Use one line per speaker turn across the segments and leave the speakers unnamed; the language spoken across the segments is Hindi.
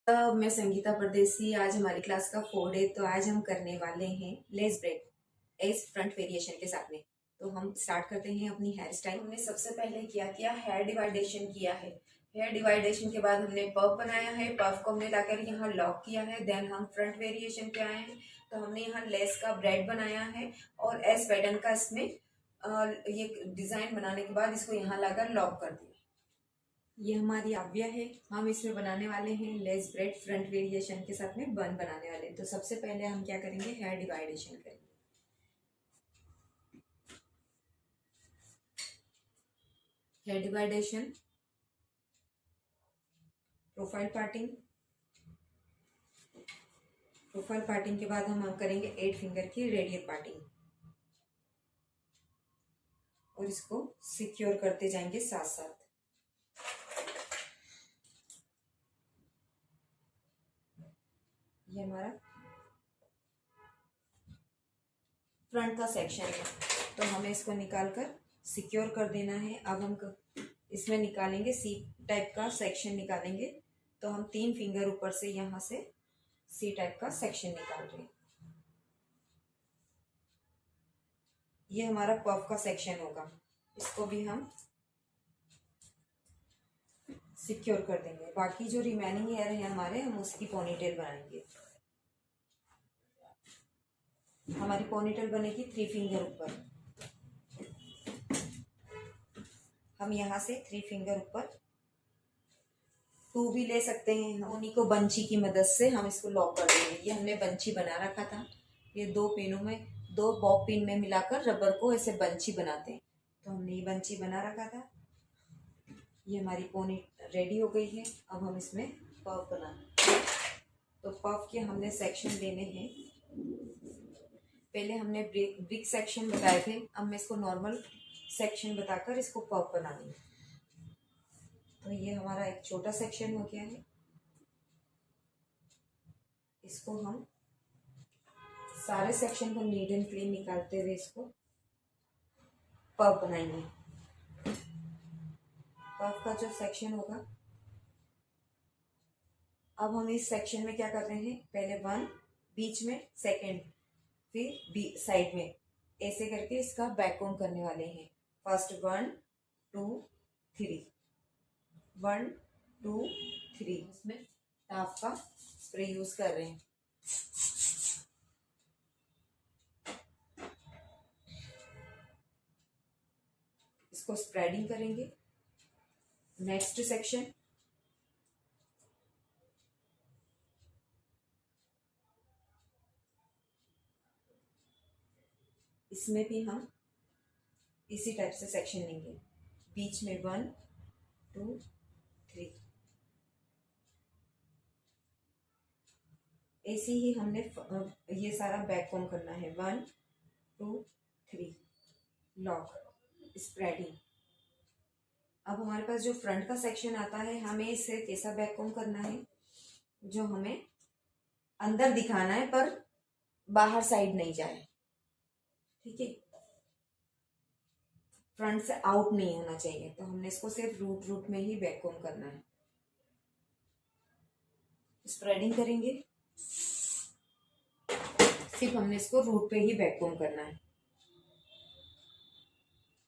मैं संगीता परदेसी। आज हमारी क्लास का 4 डे। तो आज हम करने वाले हैं less bread edge front variation के साथ में। तो हम स्टार्ट करते हैं अपनी हेयर स्टाइल। हमने सबसे पहले क्या किया, हेयर डिवाइडेशन किया है। हेयर डिवाइडेशन के बाद हमने पफ बनाया है। पफ को हमने लाकर यहाँ लॉक किया है। देन हम फ्रंट वेरिएशन पे आए हैं। तो हमने यहाँ लेस का ब्रेड बनाया है और एस पैटर्न का इसमें ये डिजाइन बनाने के बाद इसको यहाँ लाकर लॉक कर दिया। ये हमारी आव्या है। हम इसमें बनाने वाले हैं लेस ब्रेड फ्रंट वेरिएशन के साथ में बन बनाने वाले हैं। तो सबसे पहले हम क्या करेंगे, हेयर डिवाइडेशन करेंगे। Hair डिवाइडेशन, profile parting. Profile parting के बाद हम करेंगे 8 फिंगर की रेडियल पार्टिंग और इसको सिक्योर करते जाएंगे साथ साथ। ये हमारा फ्रंट का सेक्शन है, तो हमें इसको निकालकर सिक्योर कर देना है। अब हम इसमें निकालेंगे सी टाइप का सेक्शन निकालेंगे। तो हम 3 फिंगर ऊपर से यहाँ से सी टाइप का सेक्शन निकाल रहे हैं। ये हमारा पफ का सेक्शन होगा, इसको भी हम सिक्योर कर देंगे। बाकी जो रिमेनिंग हेयर है हमारे, हम उसकी पोनीटेल बनाएंगे। हमारी पोनीटेल बनेगी 3 फिंगर ऊपर। हम यहाँ से 3 फिंगर ऊपर 2 भी ले सकते हैं। उन्हीं को बंची की मदद से हम इसको लॉक कर देंगे। ये हमने बंची बना रखा था। ये 2 पिनों में, 2 बॉब पिन में मिलाकर रबर को ऐसे बंची बनाते हैं। तो हमने ये बंची बना रखा था। ये हमारी पोनी रेडी हो गई है। अब हम इसमें पफ बनाएंगे। तो पफ के हमने सेक्शन लेने हैं। पहले हमने ब्रिक सेक्शन बताए थे, अब मैं इसको नॉर्मल सेक्शन बताकर इसको पफ बनानी है। तो ये हमारा एक छोटा सेक्शन हो गया है। इसको हम सारे सेक्शन को नीट एंड क्लीन निकालते हुए इसको पफ बनाएंगे। पफ का जो सेक्शन होगा, अब हम इस सेक्शन में क्या कर रहे हैं, पहले 1 बीच में, सेकंड फिर साइड में, ऐसे करके इसका बैककोम करने वाले हैं। फर्स्ट 1 2 3, 1 2 3। इसमें टाफ का स्प्रे यूज कर रहे हैं। इसको स्प्रेडिंग करेंगे। नेक्स्ट सेक्शन, इसमें भी हम इसी टाइप से सेक्शन लेंगे। बीच में 1 2 3। ऐसे ही हमने ये सारा बैक कॉम करना है। 1 2 3 लॉक, स्प्रेडिंग। अब हमारे पास जो फ्रंट का सेक्शन आता है, हमें इसे कैसा बैक कॉम करना है, जो हमें अंदर दिखाना है पर बाहर साइड नहीं जाए। ठीक है, फ्रंट से आउट नहीं होना चाहिए। तो हमने इसको सिर्फ रूट में ही बैक कॉम करना है। स्प्रेडिंग करेंगे, सिर्फ हमने इसको रूट पे ही बैक कॉम करना है।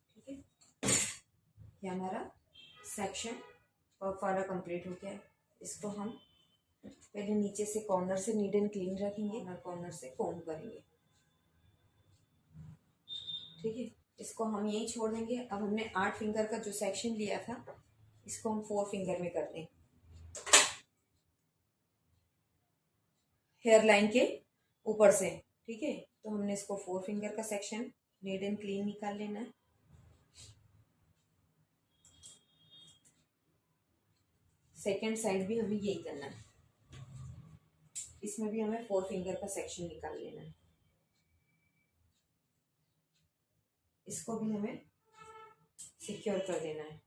ठीक है, ये हमारा सेक्शन पफ वाला कंप्लीट हो गया है। इसको हम पहले नीचे से कॉर्नर से नीट एंड क्लीन रखेंगे, कॉर्नर से कॉम करेंगे। ठीक है, इसको हम यही छोड़ देंगे। अब हमने 8 फिंगर का जो सेक्शन लिया था, इसको हम 4 फिंगर में कर दें, हेयर लाइन के ऊपर से। ठीक है, तो हमने इसको 4 फिंगर का सेक्शन नीट एंड क्लीन निकाल लेना है। सेकेंड साइड भी हमें यही करना है। इसमें भी हमें 4 फिंगर का सेक्शन निकाल लेना है। इसको भी हमें सिक्योर कर देना है।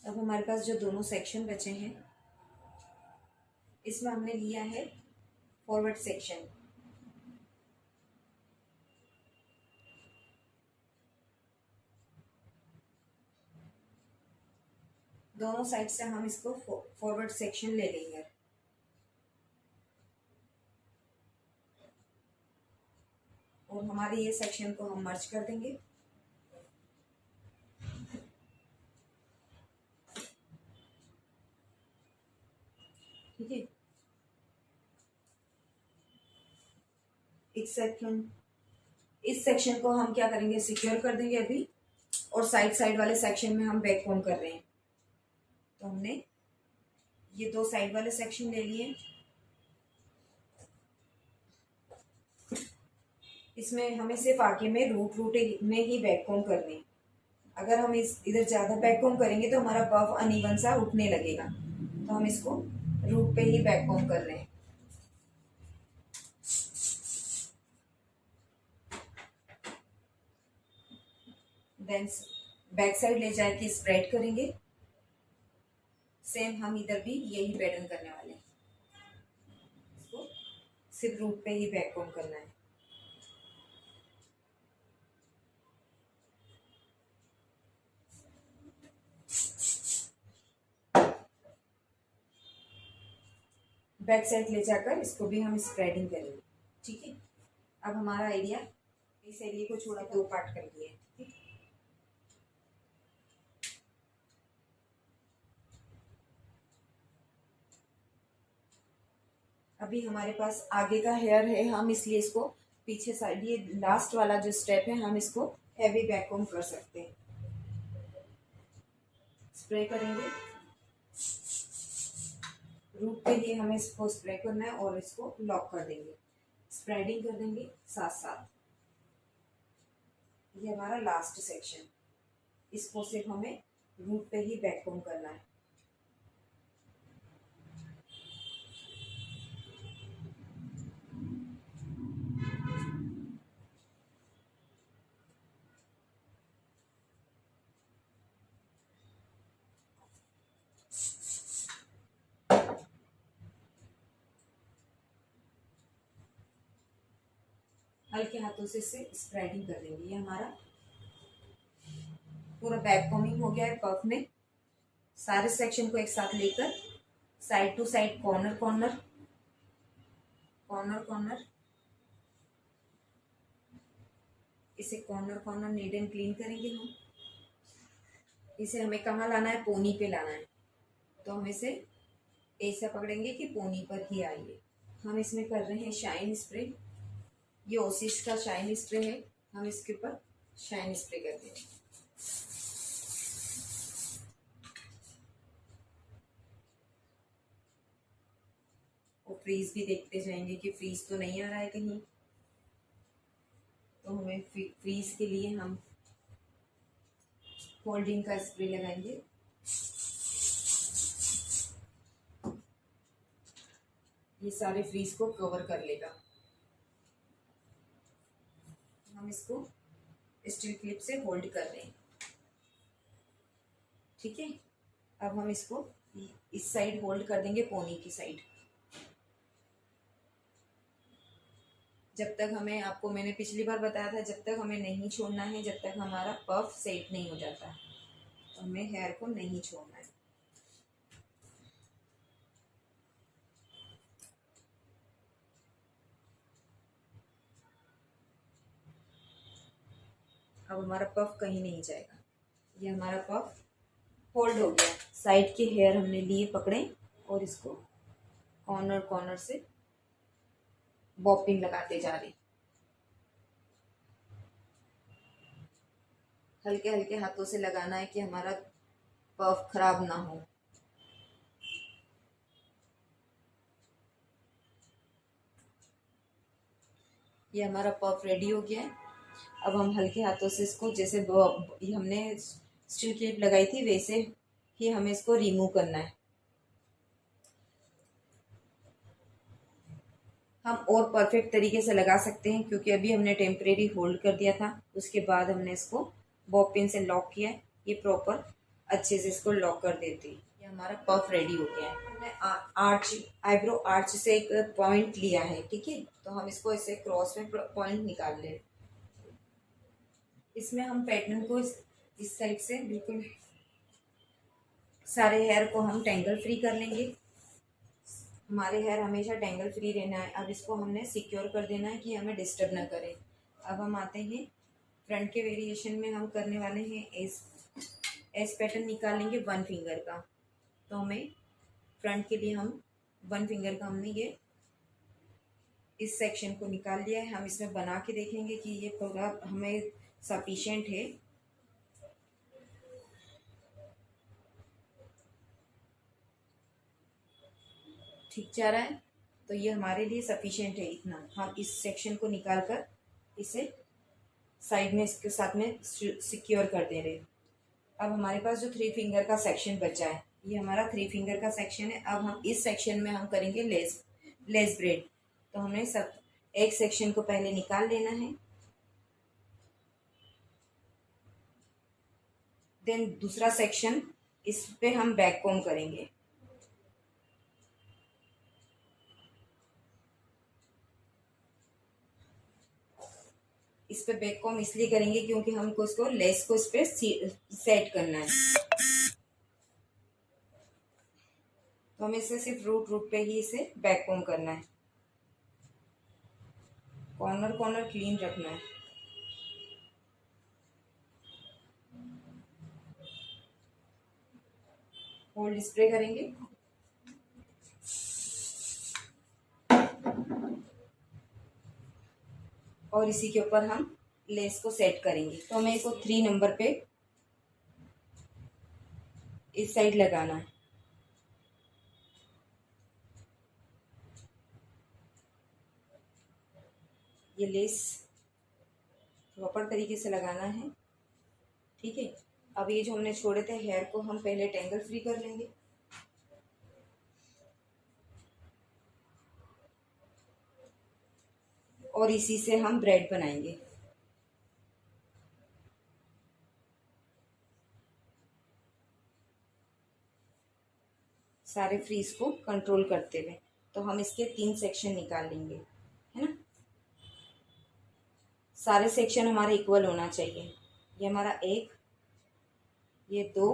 अब हमारे पास जो दोनों सेक्शन बचे हैं, इसमें हमने लिया है फॉरवर्ड सेक्शन। दोनों साइड से हम इसको फॉरवर्ड सेक्शन ले लेंगे और हमारे ये सेक्शन को हम मर्ज कर देंगे। ठीक है, इस सेक्शन को हम क्या करेंगे, सिक्योर कर देंगे अभी। और साइड वाले सेक्शन में हम बैक कॉम कर रहे हैं। तो हमने ये दो साइड वाले सेक्शन ले लिए। इसमें हमें सिर्फ आगे में रूट में ही बैक कॉम करने हैं। अगर हम इस इधर ज़्यादा बैक कॉम करेंगे तो हमारा पफ अनइवन सा उठने लगेगा। तो हम इसको रूट पे ही बैक कॉम कर रहे हैं। देन बैक साइड ले जाके स्प्रेड करेंगे। सेम हम इधर भी यही पैटर्न करने वाले हैं। इसको सिर्फ रूट पे ही बैक कॉम करना है। बैक साइड ले जाकर इसको भी हम स्प्रेडिंग करेंगे। ठीक है, अब हमारा एरिया, इस एरिया को छोड़ा दो पार्ट कर लिए। ठीक, अभी हमारे पास आगे का हेयर है, हम इसलिए इसको पीछे साइड, ये लास्ट वाला जो स्टेप है, हम इसको हैवी बैक कॉम कर सकते हैं। स्प्रे करेंगे रूट पे ही हमें इसको स्प्रे करना है और इसको लॉक कर देंगे, स्प्रेडिंग कर देंगे साथ साथ। ये हमारा लास्ट सेक्शन, इसको सिर्फ हमें रूट पे ही बैक कॉम करना है। हल्के हाथों से इसे स्प्रेडिंग कर देंगे। ये हमारा पूरा बैक कॉमिंग हो गया है पफ में। सारे सेक्शन को एक साथ लेकर side to side, corner corner corner corner, इसे corner corner neat and clean करेंगे हम। इसे हमें कहाँ लाना है, पोनी पे लाना है। तो हम इसे ऐसा पकड़ेंगे कि पोनी पर ही आइए। हम इसमें कर रहे हैं शाइन स्प्रे। ये ओसिस का शाइन स्प्रे है, हम इसके ऊपर शाइन स्प्रे करते हैं। और फ्रीज भी देखते जाएंगे कि फ्रीज तो नहीं आ रहा है कहीं। तो हमें फ्रीज के लिए हम फोल्डिंग का स्प्रे लगाएंगे। ये सारे फ्रीज को कवर कर लेगा। हम इसको स्टील क्लिप से होल्ड कर रहे हैं। ठीक है, अब हम इसको इस साइड होल्ड कर देंगे, पोनी की साइड। जब तक हमें, आपको मैंने पिछली बार बताया था, जब तक हमें नहीं छोड़ना है, जब तक हमारा पफ सेट नहीं हो जाता, तो हमें हेयर को नहीं छोड़ना है। अब हमारा पफ कहीं नहीं जाएगा। ये हमारा पफ होल्ड हो गया। साइड के हेयर हमने लिए पकड़े और इसको कॉर्नर कॉर्नर से बॉपिंग लगाते जा रहे। हल्के हल्के हाथों से लगाना है कि हमारा पफ खराब ना हो। ये हमारा पफ रेडी हो गया है। अब हम हल्के हाथों से इसको, जैसे हमने स्टील क्लिप लगाई थी वैसे ही हमें इसको रिमूव करना है। हम और परफेक्ट तरीके से लगा सकते हैं, क्योंकि अभी हमने टेम्परेरी होल्ड कर दिया था, उसके बाद हमने इसको बॉब पिन से लॉक किया है। ये प्रॉपर अच्छे से इसको लॉक कर देती है। ये हमारा पफ रेडी हो गया है। हमने आर्च, आईब्रो आर्च से एक पॉइंट लिया है। ठीक है, तो हम इसको ऐसे क्रॉस में पॉइंट निकाल लें। इसमें हम पैटर्न को इस साइड से बिल्कुल सारे हेयर को हम टेंगल फ्री कर लेंगे। हमारे हेयर हमेशा टेंगल फ्री रहना है। अब इसको हमने सिक्योर कर देना है कि हमें डिस्टर्ब ना करे। अब हम आते हैं फ्रंट के वेरिएशन में। हम करने वाले हैं एस पैटर्न निकालेंगे 1 फिंगर का। तो हमें फ्रंट के लिए हम 1 फिंगर का हमने ये इस सेक्शन को निकाल लिया है। हम इसमें बना के देखेंगे कि ये पूरा हमें सफिशिएंट है। ठीक जा रहा है, तो ये हमारे लिए सफिशिएंट है इतना। हम इस सेक्शन को निकाल कर इसे साइड में इसके साथ में सिक्योर कर दे रहे। अब हमारे पास जो 3 फिंगर का सेक्शन बचा है, ये हमारा 3 फिंगर का सेक्शन है। अब हम इस सेक्शन में हम करेंगे लेस ब्रेड। तो हमें सब एक सेक्शन को पहले निकाल लेना है, देन दूसरा सेक्शन इस पे हम बैक कॉम्ब करेंगे। इस पे बैक कॉम्ब इसलिए करेंगे क्योंकि हमको इसको लेस को इस पे सेट करना है। तो हमें इसे सिर्फ रूट पे ही इसे बैक कॉम्ब करना है। कॉर्नर कॉर्नर क्लीन रखना है। होल्ड स्प्रे करेंगे और इसी के ऊपर हम लेस को सेट करेंगे। तो हमें इसको 3 नंबर पे इस साइड लगाना है। ये लेस प्रॉपर तरीके से लगाना है, ठीक है। अब ये जो हमने छोड़े थे हेयर को हम पहले टेंगल फ्री कर लेंगे। और इसी से हम ब्रेड बनाएंगे। सारे फ्रीज को कंट्रोल करते हुए। तो हम इसके 3 सेक्शन निकाल लेंगे, है ना। सारे सेक्शन हमारे इक्वल होना चाहिए। ये हमारा 1, ये 2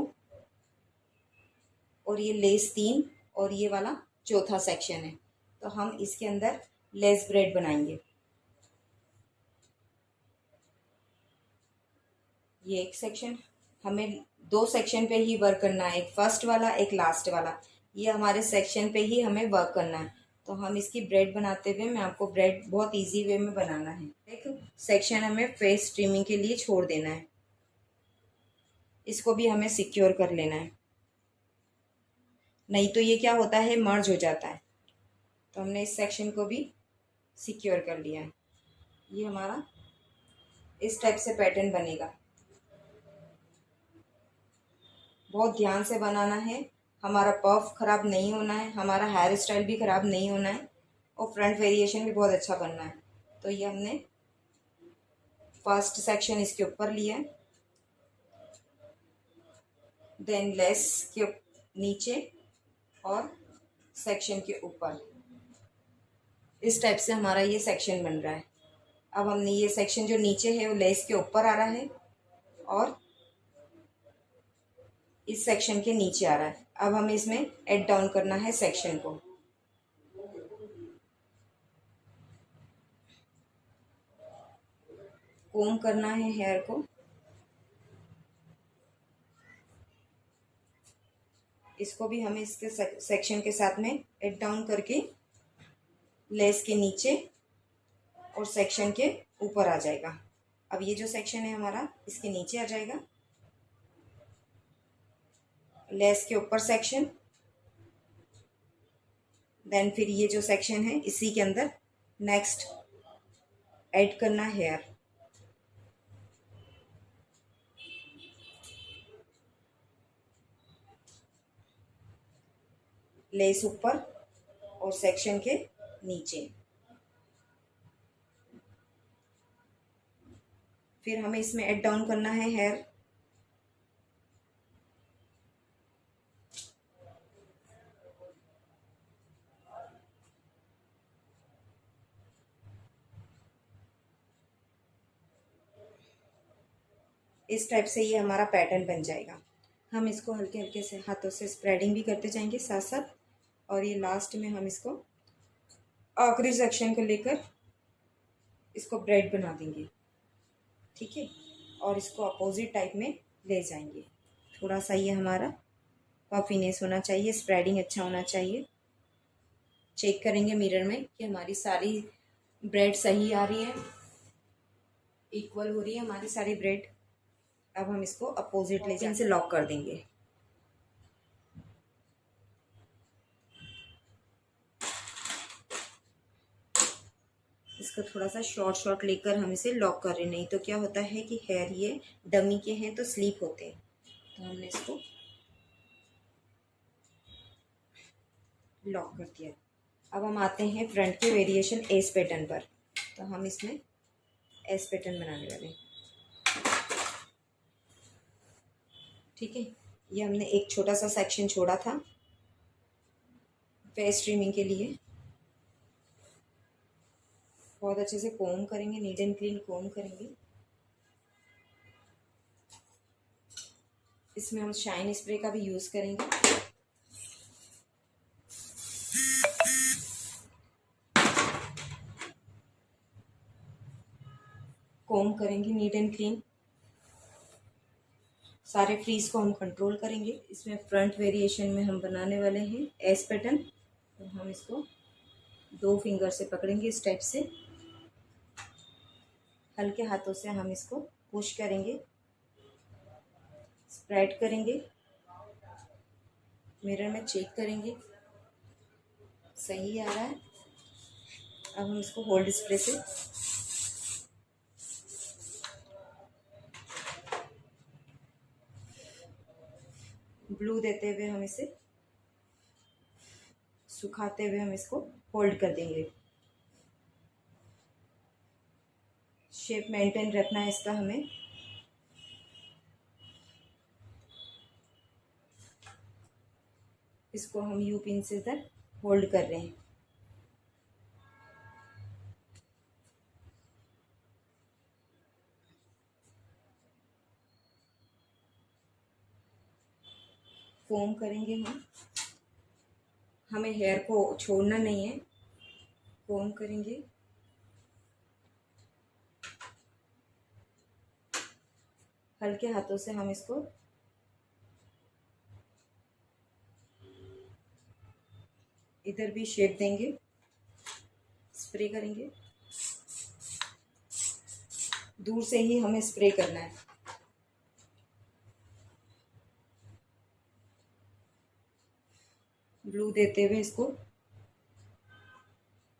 और ये लेस 3 और ये वाला चौथा सेक्शन है। तो हम इसके अंदर लेस ब्रेड बनाएंगे। ये एक सेक्शन, हमें 2 सेक्शन पे ही वर्क करना है, एक फर्स्ट वाला एक लास्ट वाला। ये हमारे सेक्शन पे ही हमें वर्क करना है। तो हम इसकी ब्रेड बनाते हुए मैं आपको ब्रेड बहुत इजी वे में बनाना है। एक सेक्शन हमें फेस ट्रिमिंग के लिए छोड़ देना है, इसको भी हमें सिक्योर कर लेना है, नहीं तो ये क्या होता है मर्ज हो जाता है। तो हमने इस सेक्शन को भी सिक्योर कर लिया है। ये हमारा इस टाइप से पैटर्न बनेगा। बहुत ध्यान से बनाना है, हमारा पफ खराब नहीं होना है, हमारा हेयर स्टाइल भी खराब नहीं होना है और फ्रंट वेरिएशन भी बहुत अच्छा बनना है। तो ये हमने फर्स्ट सेक्शन इसके ऊपर लिया है, देन लेस के नीचे और सेक्शन के ऊपर। इस टाइप से हमारा ये सेक्शन बन रहा है। अब हमने ये सेक्शन जो नीचे है वो लेस के ऊपर आ रहा है और इस सेक्शन के नीचे आ रहा है। अब हमें इसमें एड डाउन करना है सेक्शन को। कोम करना है हेयर को, इसको भी हमें इसके सेक्शन के साथ में एड डाउन करके लेस के नीचे और सेक्शन के ऊपर आ जाएगा। अब ये जो सेक्शन है हमारा इसके नीचे आ जाएगा, लेस के ऊपर सेक्शन, देन फिर ये जो सेक्शन है इसी के अंदर नेक्स्ट ऐड करना हेयर। लेस ऊपर और सेक्शन के नीचे। फिर हमें इसमें ऐड डाउन करना है हेयर। इस टाइप से ये हमारा पैटर्न बन जाएगा। हम इसको हल्के हल्के से हाथों से स्प्रेडिंग भी करते जाएंगे साथ साथ, और ये लास्ट में हम इसको आखिरी सेक्शन को लेकर इसको ब्रेड बना देंगे। ठीक है, और इसको अपोजिट टाइप में ले जाएंगे। थोड़ा सा ये हमारा पफीनेस होना चाहिए, स्प्रेडिंग अच्छा होना चाहिए। चेक करेंगे मिरर में कि हमारी सारी ब्रेड सही आ रही है, इक्वल हो रही है हमारी सारी ब्रेड। अब हम इसको अपोजिट ले जाके लॉक कर देंगे। इसको थोड़ा सा शॉर्ट शॉर्ट लेकर हम इसे लॉक कर रहे हैं, नहीं तो क्या होता है कि हेयर ये डमी के हैं तो स्लीप होते हैं। तो हमने इसको लॉक कर दिया। अब हम आते हैं फ्रंट के वेरिएशन एस पैटर्न पर। तो हम इसमें एस पैटर्न बनाने वाले हैं। ठीक है, ये हमने एक छोटा सा सेक्शन छोड़ा था फेस ट्रिमिंग के लिए। बहुत अच्छे से कोम करेंगे, नीट एंड क्लीन कोम करेंगे। इसमें हम शाइन स्प्रे का भी यूज़ करेंगे। कोम करेंगे नीट एंड क्लीन, सारे फ्रीज को हम कंट्रोल करेंगे। इसमें फ्रंट वेरिएशन में हम बनाने वाले हैं एस पैटर्न। तो हम इसको 2 फिंगर से पकड़ेंगे इस टाइप से, हल्के हाथों से हम इसको पुश करेंगे, स्प्रेड करेंगे, मिरर में चेक करेंगे सही आ रहा है। अब हम इसको होल्ड स्प्रे से ब्लू देते हुए हम इसे सुखाते हुए हम इसको होल्ड कर देंगे। शेप मेंटेन रखना है इसका हमें। इसको हम यू पिन से इधर होल्ड कर रहे हैं। कोम करेंगे हम, हमें हेयर को छोड़ना नहीं है, कोम करेंगे। हल्के हाथों से हम इसको इधर भी शेप देंगे, स्प्रे करेंगे। दूर से ही हमें स्प्रे करना है। ब्लू देते हुए इसको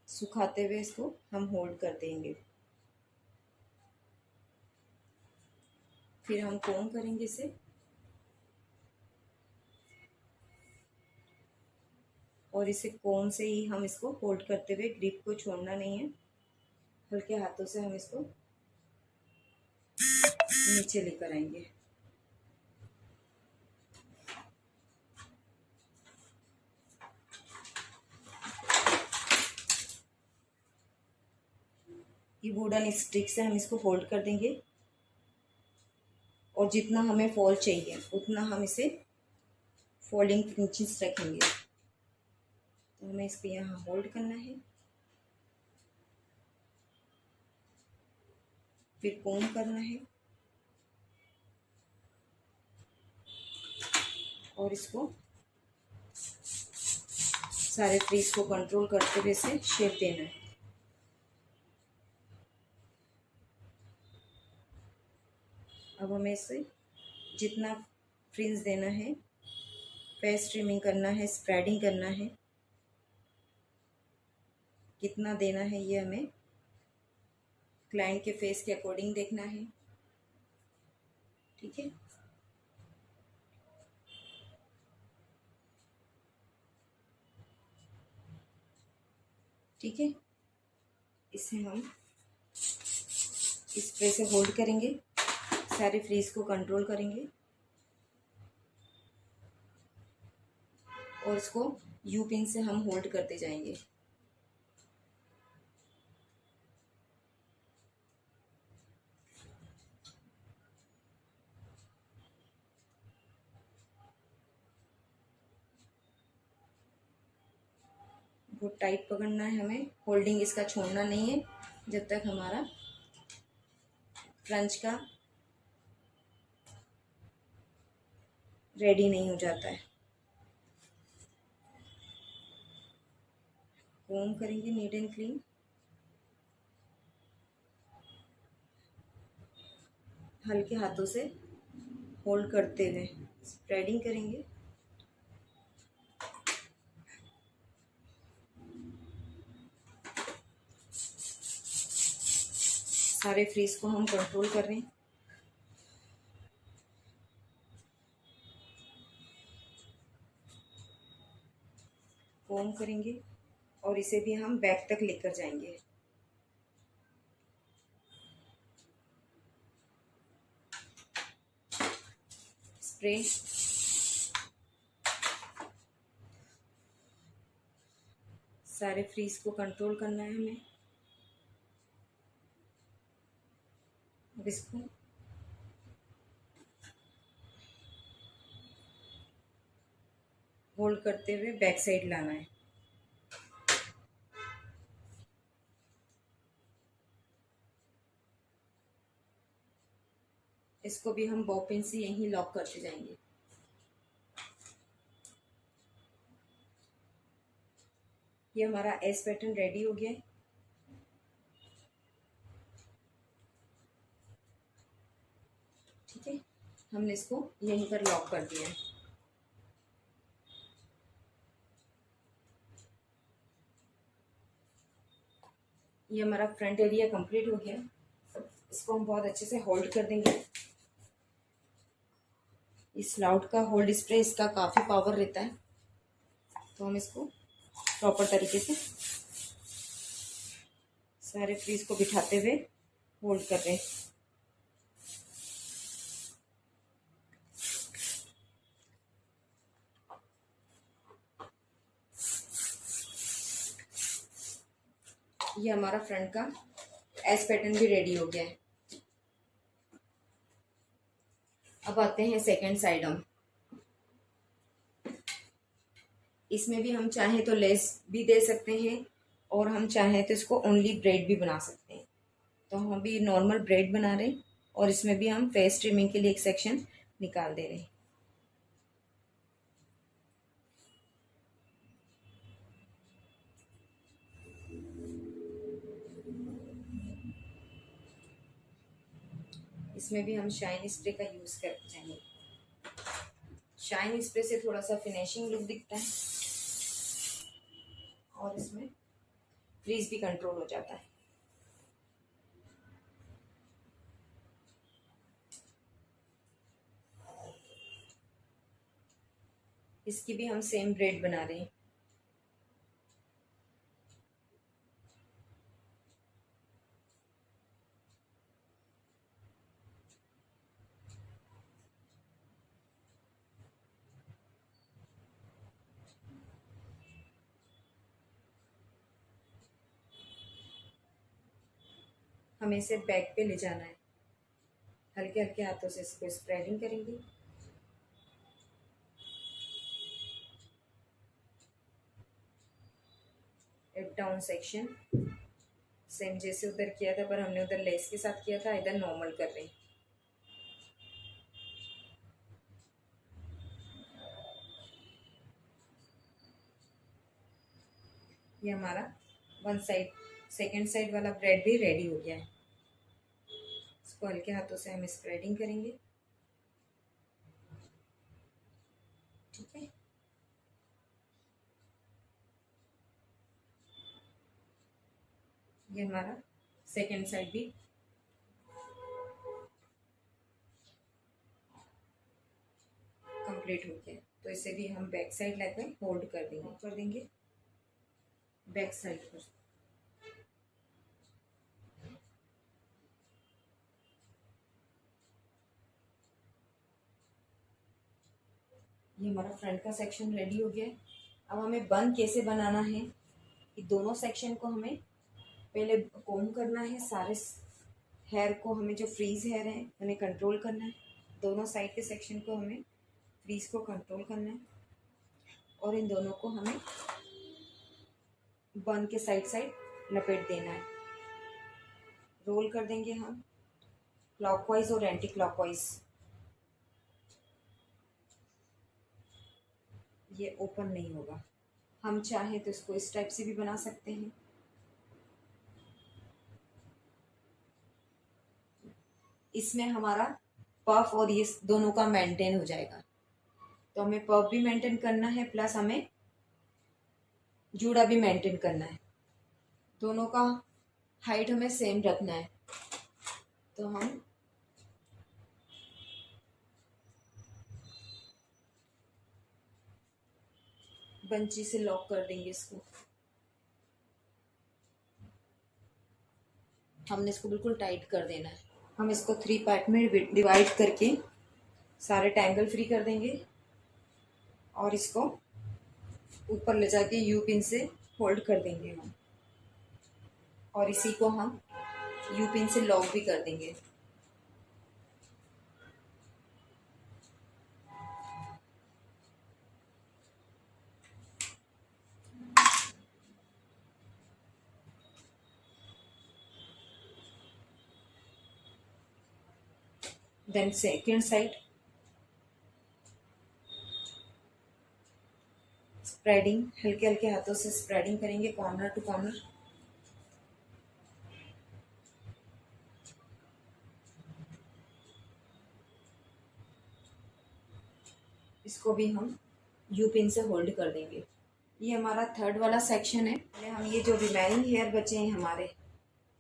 सुखाते हुए इसको हम होल्ड कर देंगे। फिर हम कोम करेंगे इसे, और इसे कोम से ही हम इसको होल्ड करते हुए, ग्रिप को छोड़ना नहीं है, हल्के हाथों से हम इसको नीचे लेकर आएंगे। ये वुडन स्टिक से हम इसको होल्ड कर देंगे, और जितना हमें फॉल चाहिए उतना हम इसे फोल्डिंग फिंचेस रखेंगे। तो हमें इसको यहाँ होल्ड करना है, फिर कोम करना है, और इसको सारे फ्रीज को कंट्रोल करते हुए इसे शेप देना है। अब हमें इसे जितना फ्रिंज देना है, फेस ट्रिमिंग करना है, स्प्रेडिंग करना है, कितना देना है ये हमें क्लाइंट के फेस के अकॉर्डिंग देखना है। ठीक है, ठीक है। इसे हम स्प्रे से होल्ड करेंगे, सारे फ्रीज को कंट्रोल करेंगे, और इसको यू पिन से हम होल्ड करते जाएंगे। बहुत टाइट पकड़ना है हमें, होल्डिंग इसका छोड़ना नहीं है जब तक हमारा फ्रंच का रेडी नहीं हो जाता है। कोम करेंगे नीट एंड क्लीन। हल्के हाथों से होल्ड करते हुए स्प्रेडिंग करेंगे। सारे फ्रीज को हम कंट्रोल कर रहे हैं। कोम करेंगे और इसे भी हम बैक तक लेकर जाएंगे। स्प्रे, सारे फ्रीज को कंट्रोल करना है हमें। अब इसको होल्ड करते हुए बैक साइड लाना है। इसको भी हम बॉपिन से यहीं लॉक करते जाएंगे। ये हमारा एस पैटर्न रेडी हो गया है। ठीक है, हमने इसको यहीं पर लॉक कर दिया है। ये हमारा फ्रंट एरिया कंप्लीट हो गया। इसको हम बहुत अच्छे से होल्ड कर देंगे। इस स्लाउट का होल्ड स्प्रे इसका काफ़ी पावर रहता है, तो हम इसको प्रॉपर तरीके से सारे फ्रीज को बिठाते हुए होल्ड कर रहे हैं। ये हमारा फ्रंट का एस पैटर्न भी रेडी हो गया है। अब आते हैं सेकंड साइड। हम इसमें भी हम चाहें तो लेस भी दे सकते हैं और हम चाहें तो इसको ओनली ब्रेड भी बना सकते हैं। तो हम भी नॉर्मल ब्रेड बना रहे हैं और इसमें भी हम फेस ट्रिमिंग के लिए एक सेक्शन निकाल दे रहे हैं। इसमें भी हम शाइन स्प्रे का यूज़ करते जाएंगे। शाइन स्प्रे से थोड़ा सा फिनिशिंग लुक दिखता है और इसमें फ्रीज भी कंट्रोल हो जाता है। इसकी भी हम सेम ब्रेड बना रहे हैं। हमें इसे बैक पे ले जाना है। हल्के हल्के हाथों से इसको स्प्रेडिंग करेंगे। एक डाउन सेक्शन सेम जैसे उधर किया था, पर हमने उधर लेस के साथ किया था, इधर नॉर्मल कर रहे हैं। ये हमारा वन साइड सेकंड साइड वाला ब्रेड भी रेडी हो गया है। इसको हल्के हाथों से हम स्प्रेडिंग करेंगे। ठीक है, ये हमारा सेकंड साइड भी कंप्लीट हो गया। तो इसे भी हम बैक साइड लाकर होल्ड कर देंगे बैक साइड पर। ये हमारा फ्रंट का सेक्शन रेडी हो गया है। अब हमें बन कैसे बनाना है, कि दोनों सेक्शन को हमें पहले कोम करना है। सारे हेयर को हमें, जो फ्रीज हेयर है उन्हें कंट्रोल करना है। दोनों साइड के सेक्शन को हमें फ्रीज को कंट्रोल करना है और इन दोनों को हमें बन के साइड साइड लपेट देना है। रोल कर देंगे हम क्लॉकवाइज और एंटी क्लॉकवाइज। ये ओपन नहीं होगा। हम चाहें तो इसको इस टाइप से भी बना सकते हैं। इसमें हमारा पफ और ये दोनों का मेंटेन हो जाएगा। तो हमें पफ भी मेंटेन करना है, प्लस हमें जूड़ा भी मेंटेन करना है। दोनों का हाइट हमें सेम रखना है। तो हम बंची से लॉक कर देंगे इसको। हमने इसको बिल्कुल टाइट कर देना है। हम इसको 3 पार्ट में डिवाइड करके सारे टैंगल फ्री कर देंगे और इसको ऊपर ले जाके यू पिन से होल्ड कर देंगे हम, और इसी को हम यू पिन से लॉक भी कर देंगे। देन सेकेंड साइड स्प्रेडिंग, हल्के हल्के हाथों से स्प्रेडिंग करेंगे कॉर्नर टू कॉर्नर। इसको भी हम यू पिन से होल्ड कर देंगे। ये हमारा थर्ड वाला सेक्शन है। हम ये जो रिमेनिंग हेयर बचे हैं हमारे,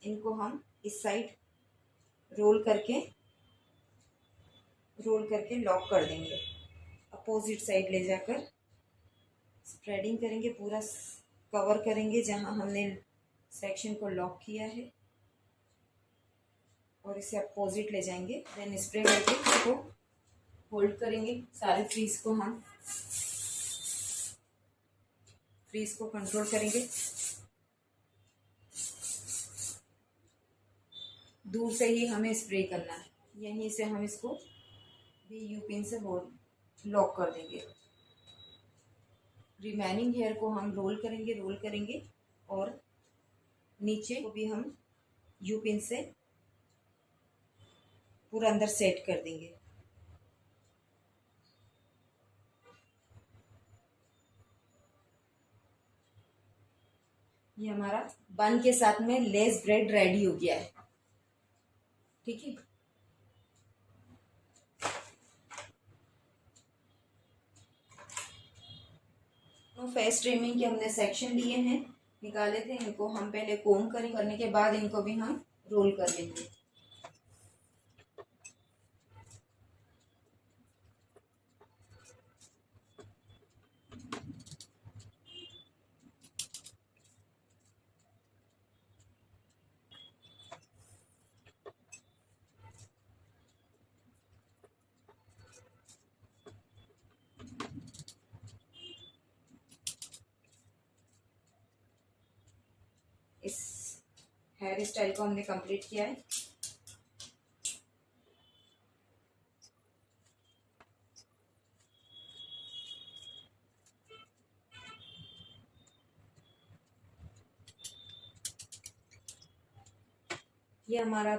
इनको हम इस साइड रोल करके लॉक कर देंगे। अपोजिट साइड ले जाकर स्प्रेडिंग करेंगे, पूरा कवर करेंगे जहां हमने सेक्शन को लॉक किया है, और इसे अपोजिट ले जाएंगे। देन स्प्रे करके इसको होल्ड करेंगे। सारे फ्रीज को कंट्रोल करेंगे। दूर से ही हमें स्प्रे करना है। यहीं से हम इसको भी यू पिन से होल्ड लॉक कर देंगे। रिमेनिंग हेयर को हम रोल करेंगे और नीचे को भी हम यू पिन से पूरा अंदर सेट कर देंगे। ये हमारा बन के साथ में लेस ब्रेड रेडी हो गया है। ठीक है। तो फेस ट्रिमिंग के हमने सेक्शन लिए हैं, निकाले थे। इनको हम पहले कोम करने के बाद इनको भी हम रोल कर लेंगे। इस हेयर स्टाइल को हमने कंप्लीट किया है। ये हमारा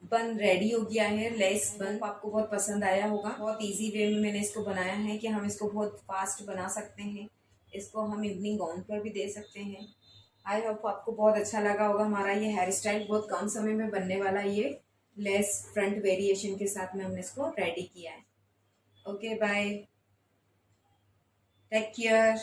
बन रेडी हो गया है। लेस बन आपको बहुत पसंद आया होगा। बहुत इजी वे में मैंने इसको बनाया है कि हम इसको बहुत फास्ट बना सकते हैं। इसको हम इवनिंग गाउन पर भी दे सकते हैं। आई होप आपको बहुत अच्छा लगा होगा। हमारा ये हेयर स्टाइल बहुत कम समय में बनने वाला, ये लेस फ्रंट वेरिएशन के साथ में हमने इसको रेडी किया है। Okay, bye, take care.